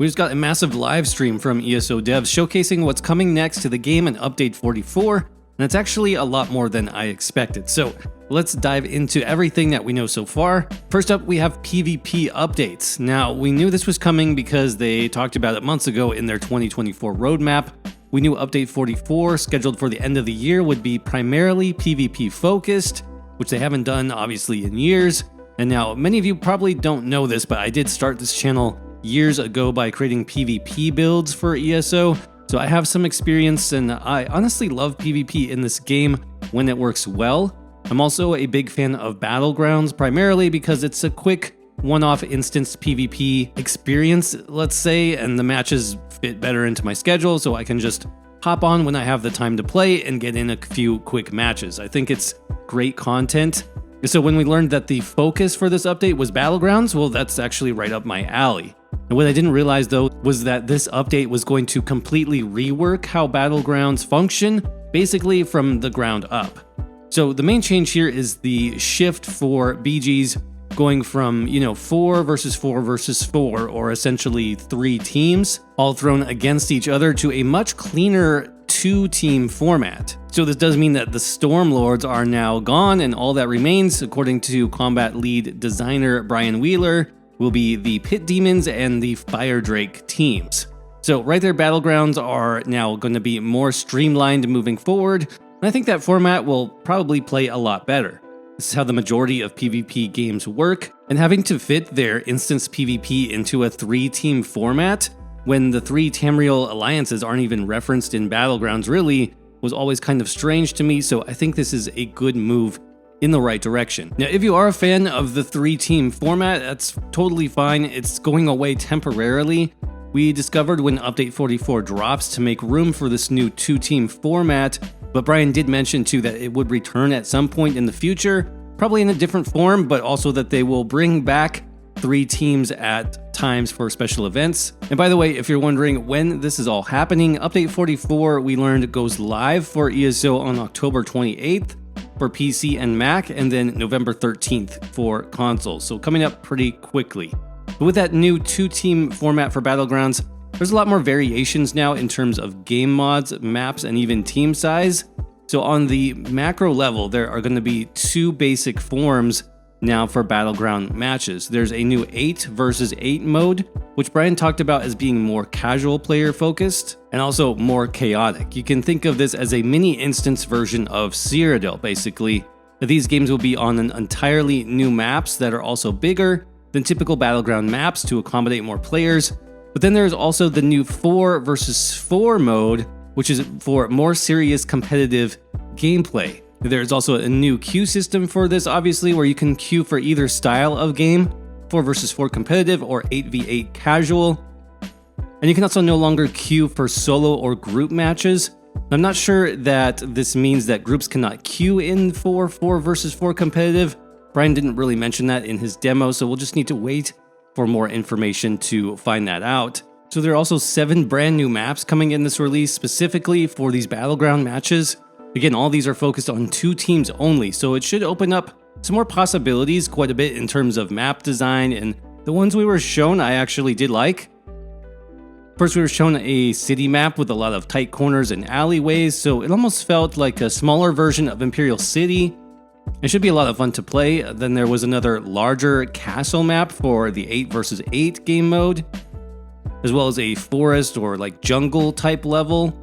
We just got a massive live stream from ESO devs showcasing what's coming next to the game in Update 44, and it's actually a lot more than I expected. So let's dive into everything that we know so far. First up, we have PvP updates. Now, we knew this was coming because they talked about it months ago in their 2024 roadmap. We knew Update 44, scheduled for the end of the year, would be primarily PvP focused, which they haven't done obviously in years. And now, many of you probably don't know this, but I did start this channel years ago by creating PvP builds for ESO, so I have some experience and I honestly love PvP in this game when it works well. I'm also a big fan of Battlegrounds, primarily because it's a quick one-off instance PvP experience, let's say, and the matches fit better into my schedule, so I can just hop on when I have the time to play and get in a few quick matches. I think it's great content. So when we learned that the focus for this update was Battlegrounds, well, that's actually right up my alley. And what I didn't realize though was that this update was going to completely rework how Battlegrounds function, basically from the ground up. So the main change here is the shift for BGs going from, 4 versus 4 versus 4, or essentially 3 teams, all thrown against each other, to a much cleaner 2-team format. So this does mean that the Stormlords are now gone, and all that remains, according to combat lead designer Brian Wheeler, will be the Pit Demons and the Fire Drake teams. So right there, Battlegrounds are now going to be more streamlined moving forward, and I think that format will probably play a lot better. This is how the majority of PvP games work, and having to fit their instance PvP into a 3-team format when the 3 Tamriel alliances aren't even referenced in Battlegrounds really was always kind of strange to me, so I think this is a good move in the right direction. Now, if you are a fan of the 3-team format, that's totally fine. It's going away temporarily. We discovered when Update 44 drops to make room for this new 2-team format, but Brian did mention too that it would return at some point in the future, probably in a different form, but also that they will bring back 3 teams at times for special events. And by the way, if you're wondering when this is all happening, Update 44 we learned goes live for ESO on October 28th for PC and Mac, and then November 13th for consoles, so coming up pretty quickly. But with that new 2-team format for Battlegrounds, there's a lot more variations now in terms of game mods, maps, and even team size. So on the macro level, there are going to be 2 basic forms now for Battleground matches. There's a new 8 versus 8 mode, which Brian talked about as being more casual player focused and also more chaotic. You can think of this as a mini instance version of Cyrodiil, basically. These games will be on an entirely new maps that are also bigger than typical Battleground maps to accommodate more players. But then there's also the new 4 versus 4 mode, which is for more serious competitive gameplay. There's also a new queue system for this, obviously, where you can queue for either style of game, 4 versus 4 competitive or 8v8 casual. And you can also no longer queue for solo or group matches. I'm not sure that this means that groups cannot queue in 4 versus 4 competitive. Brian didn't really mention that in his demo, so we'll just need to wait for more information to find that out. So there are also 7 brand new maps coming in this release specifically for these Battleground matches. Again, all these are focused on 2 teams only, so it should open up some more possibilities quite a bit in terms of map design, and the ones we were shown I actually did like. First, we were shown a city map with a lot of tight corners and alleyways, so it almost felt like a smaller version of Imperial City. It should be a lot of fun to play. Then there was another larger castle map for the 8 versus 8 game mode, as well as a forest or like jungle type level.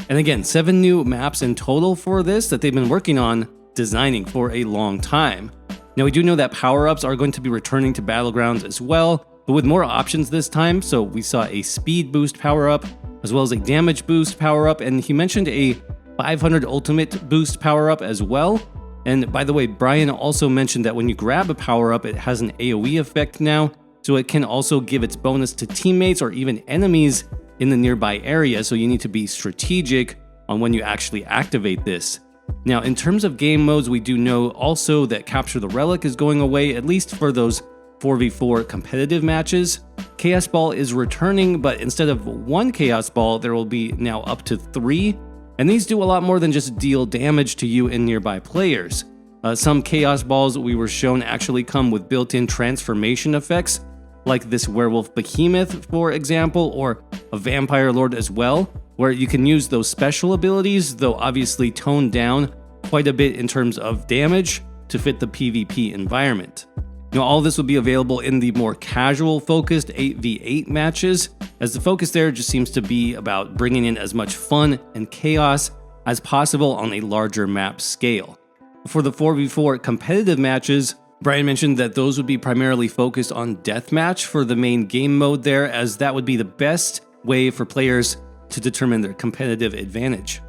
And again, 7 new maps in total for this that they've been working on designing for a long time. Now, we do know that power-ups are going to be returning to Battlegrounds as well, but with more options this time. So we saw a speed boost power-up, as well as a damage boost power-up, and he mentioned a 500 ultimate boost power-up as well. And by the way, Brian also mentioned that when you grab a power-up, it has an AoE effect now, so it can also give its bonus to teammates or even enemies in the nearby area, so you need to be strategic on when you actually activate this. Now, in terms of game modes, we do know also that Capture the Relic is going away, at least for those 4v4 competitive matches. Chaos Ball is returning, but instead of 1 Chaos Ball, there will be now up to 3, and these do a lot more than just deal damage to you and nearby players. Some Chaos Balls we were shown actually come with built-in transformation effects, like this werewolf behemoth, for example, or a vampire lord as well, where you can use those special abilities, though obviously toned down quite a bit in terms of damage to fit the PvP environment. All this will be available in the more casual focused 8v8 matches, as the focus there just seems to be about bringing in as much fun and chaos as possible on a larger map scale. For the 4v4 competitive matches, Brian mentioned that those would be primarily focused on deathmatch for the main game mode there, as that would be the best way for players to determine their competitive advantage.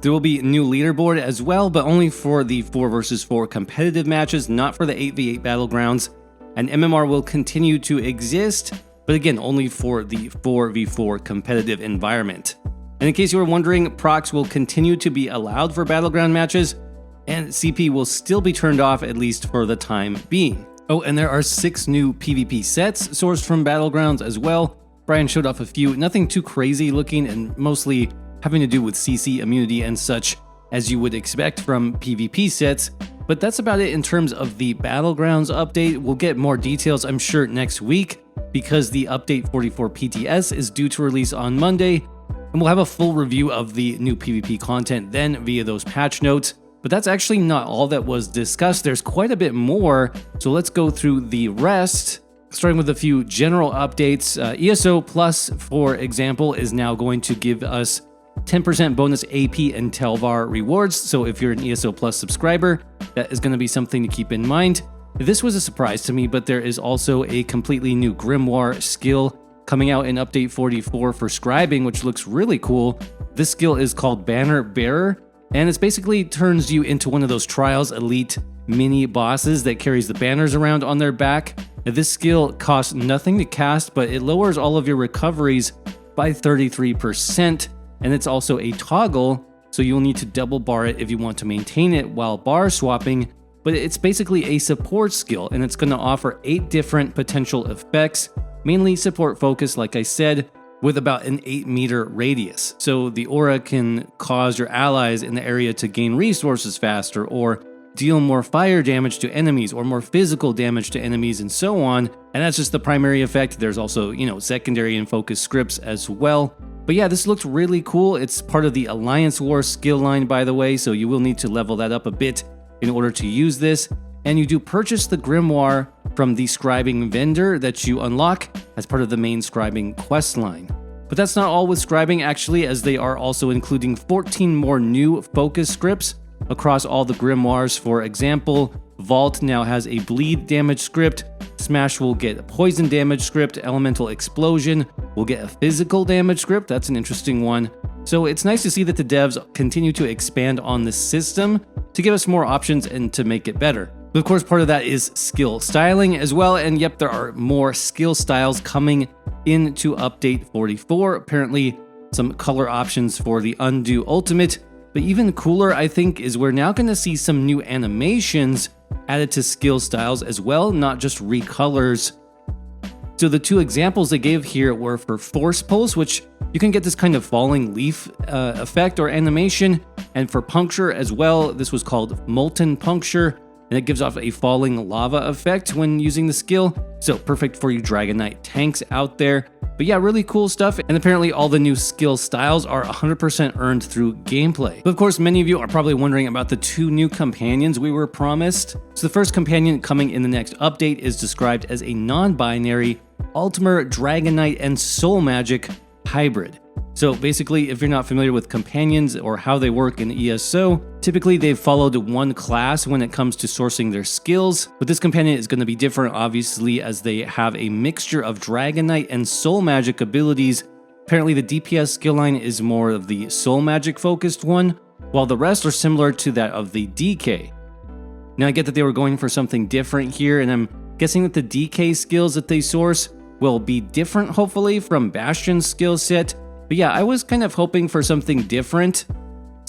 There will be a new leaderboard as well, but only for the 4 vs 4 competitive matches, not for the 8v8 Battlegrounds, and MMR will continue to exist, but again, only for the 4v4 competitive environment. And in case you were wondering, procs will continue to be allowed for Battleground matches, and CP will still be turned off at least for the time being. Oh, and there are 6 new PvP sets sourced from Battlegrounds as well. Brian showed off a few, nothing too crazy looking, and mostly having to do with CC immunity and such, as you would expect from PvP sets. But that's about it in terms of the Battlegrounds update. We'll get more details, I'm sure, next week, because the update 44 PTS is due to release on Monday, and we'll have a full review of the new PvP content then via those patch notes. But that's actually not all that was discussed. There's quite a bit more, so let's go through the rest. Starting with a few general updates. ESO Plus, for example, is now going to give us 10% bonus AP and Telvar rewards, so if you're an ESO Plus subscriber, that is going to be something to keep in mind. This was a surprise to me, but there is also a completely new Grimoire skill coming out in Update 44 for Scribing, which looks really cool. This skill is called Banner Bearer, and it basically turns you into one of those Trials Elite mini bosses that carries the banners around on their back. Now, this skill costs nothing to cast, but it lowers all of your recoveries by 33%, and it's also a toggle, so you'll need to double bar it if you want to maintain it while bar swapping, but it's basically a support skill, and it's going to offer 8 different potential effects, mainly support focus, like I said, with about an 8-meter radius. So the aura can cause your allies in the area to gain resources faster, or deal more fire damage to enemies, or more physical damage to enemies, and so on. And that's just the primary effect. There's also, secondary and focus scripts as well. But yeah, this looked really cool. It's part of the Alliance War skill line, by the way, so you will need to level that up a bit in order to use this. And you do purchase the Grimoire from the Scribing vendor that you unlock as part of the main Scribing quest line. But that's not all with Scribing, actually, as they are also including 14 more new focus scripts across all the Grimoires. For example, Vault now has a bleed damage script, Smash will get a poison damage script, Elemental Explosion will get a physical damage script. That's an interesting one. So it's nice to see that the devs continue to expand on the system to give us more options and to make it better. But of course, part of that is skill styling as well, and yep, there are more skill styles coming into Update 44. Apparently, some color options for the Undo Ultimate, but even cooler, I think, is we're now going to see some new animations added to skill styles as well, not just recolors. So the 2 examples they gave here were for Force Pulse, which you can get this kind of falling leaf effect or animation, and for Puncture as well. This was called Molten Puncture, and it gives off a falling lava effect when using the skill, so perfect for you Dragon Knight tanks out there. But yeah, really cool stuff, and apparently all the new skill styles are 100% earned through gameplay. But of course, many of you are probably wondering about the 2 new companions we were promised. So the first companion coming in the next update is described as a non-binary Ultimate Dragon Knight and Soul Magic hybrid. So basically, if you're not familiar with companions or how they work in ESO, typically they've followed one class when it comes to sourcing their skills, but this companion is going to be different, obviously, as they have a mixture of Dragon Knight and Soul Magic abilities. Apparently the DPS skill line is more of the Soul Magic focused one, while the rest are similar to that of the DK. Now I get that they were going for something different here, and I'm guessing that the DK skills that they source will be different, hopefully, from Bastion's skill set. But yeah, I was kind of hoping for something different,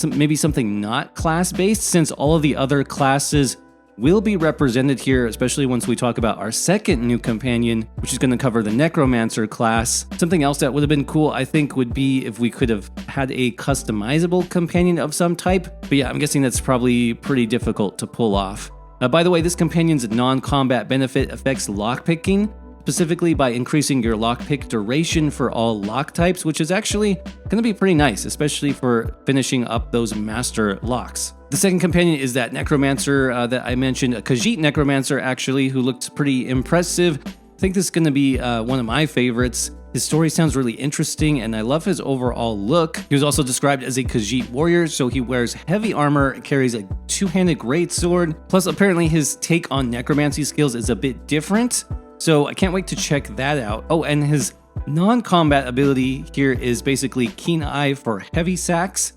maybe something not class-based, since all of the other classes will be represented here, especially once we talk about our second new companion, which is going to cover the Necromancer class. Something else that would have been cool, I think, would be if we could have had a customizable companion of some type. But yeah, I'm guessing that's probably pretty difficult to pull off. By the way, this companion's non-combat benefit affects lockpicking, specifically by increasing your lockpick duration for all lock types, which is actually going to be pretty nice, especially for finishing up those master locks. The second companion is that Necromancer that I mentioned, a Khajiit Necromancer actually, who looks pretty impressive. I think this is going to be one of my favorites. His story sounds really interesting, and I love his overall look. He was also described as a Khajiit warrior, so he wears heavy armor, carries a two-handed greatsword, plus apparently his take on necromancy skills is a bit different, so I can't wait to check that out. Oh, and his non-combat ability here is basically Keen Eye for heavy sacks,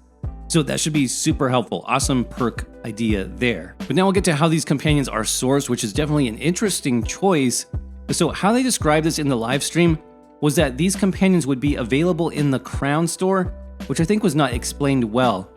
so that should be super helpful. Awesome perk idea there. But now we'll get to how these companions are sourced, which is definitely an interesting choice. So how they described this in the live stream was that these companions would be available in the Crown Store, which I think was not explained well,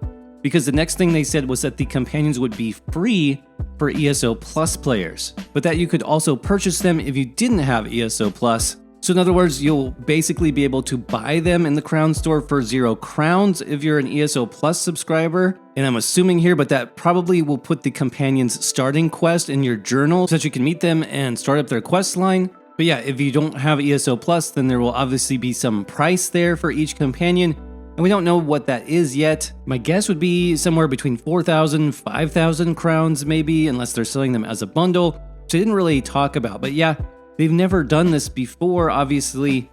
because the next thing they said was that the companions would be free for ESO Plus players, but that you could also purchase them if you didn't have ESO Plus. So in other words, you'll basically be able to buy them in the Crown Store for 0 crowns if you're an ESO Plus subscriber. And I'm assuming here, but that probably will put the companions' starting quest in your journal so that you can meet them and start up their quest line. But yeah, if you don't have ESO Plus, then there will obviously be some price there for each companion, and we don't know what that is yet. My guess would be somewhere between 4,000, 5,000 crowns maybe, unless they're selling them as a bundle, which I didn't really talk about. But yeah, they've never done this before, obviously.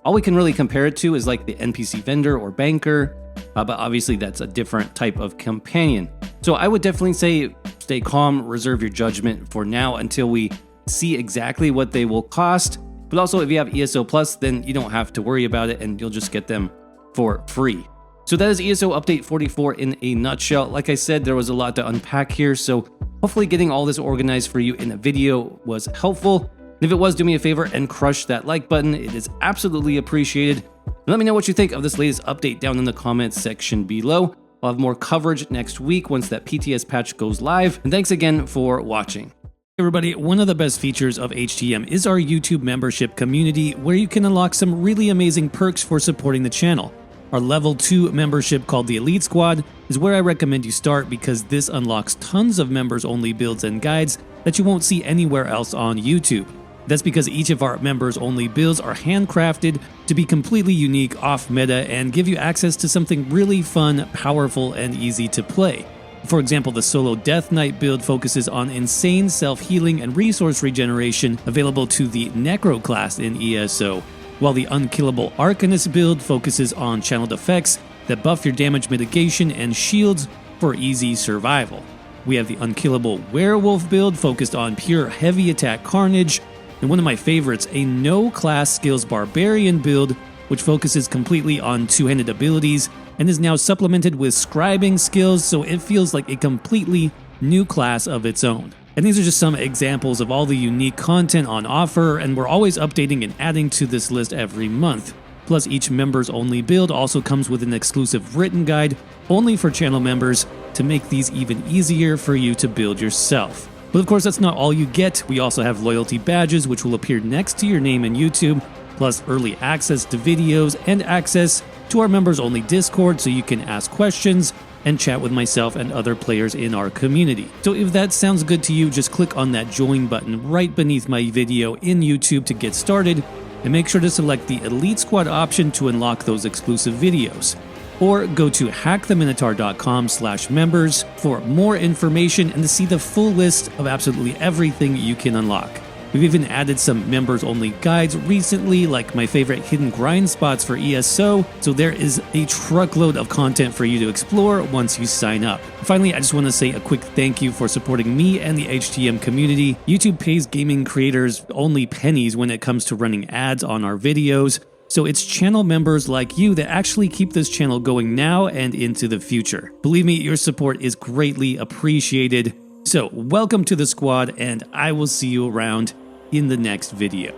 All we can really compare it to is like the NPC vendor or banker, but obviously that's a different type of companion. So I would definitely say stay calm, reserve your judgment for now until we see exactly what they will cost. But also if you have ESO Plus, then you don't have to worry about it and you'll just get them for free. So that is ESO Update 44 in a nutshell. Like I said, there was a lot to unpack here, so hopefully getting all this organized for you in a video was helpful. And if it was, do me a favor and crush that like button. It is absolutely appreciated. And let me know what you think of this latest update down in the comments section below. I'll have more coverage next week once that PTS patch goes live. And thanks again for watching. Everybody, one of the best features of HTM is our YouTube membership community, where you can unlock some really amazing perks for supporting the channel. Our level 2 membership called the Elite Squad is where I recommend you start, because this unlocks tons of members only builds and guides that you won't see anywhere else on YouTube. That's because each of our members only builds are handcrafted to be completely unique, off meta, and give you access to something really fun, powerful, and easy to play. For example, the Solo Death Knight build focuses on insane self-healing and resource regeneration available to the Necro class in ESO, while the Unkillable Arcanist build focuses on channeled effects that buff your damage mitigation and shields for easy survival. We have the Unkillable Werewolf build focused on pure heavy attack carnage, and one of my favorites, a no-class skills Barbarian build, which focuses completely on two-handed abilities and is now supplemented with Scribing skills, so it feels like a completely new class of its own. And these are just some examples of all the unique content on offer, and we're always updating and adding to this list every month. Plus, each members only build also comes with an exclusive written guide only for channel members to make these even easier for you to build yourself. But of course, that's not all you get. We also have loyalty badges, which will appear next to your name in YouTube, plus early access to videos and access to our members only Discord, so you can ask questions and chat with myself and other players in our community. So if that sounds good to you, just click on that join button right beneath my video in YouTube to get started, and make sure to select the Elite Squad option to unlock those exclusive videos. Or go to hacktheminotaur.com/members for more information and to see the full list of absolutely everything you can unlock. We've even added some members-only guides recently, like my favorite hidden grind spots for ESO, so there is a truckload of content for you to explore once you sign up. Finally, I just want to say a quick thank you for supporting me and the HTM community. YouTube pays gaming creators only pennies when it comes to running ads on our videos, so it's channel members like you that actually keep this channel going now and into the future. Believe me, your support is greatly appreciated. So welcome to the squad, and I will see you around in the next video.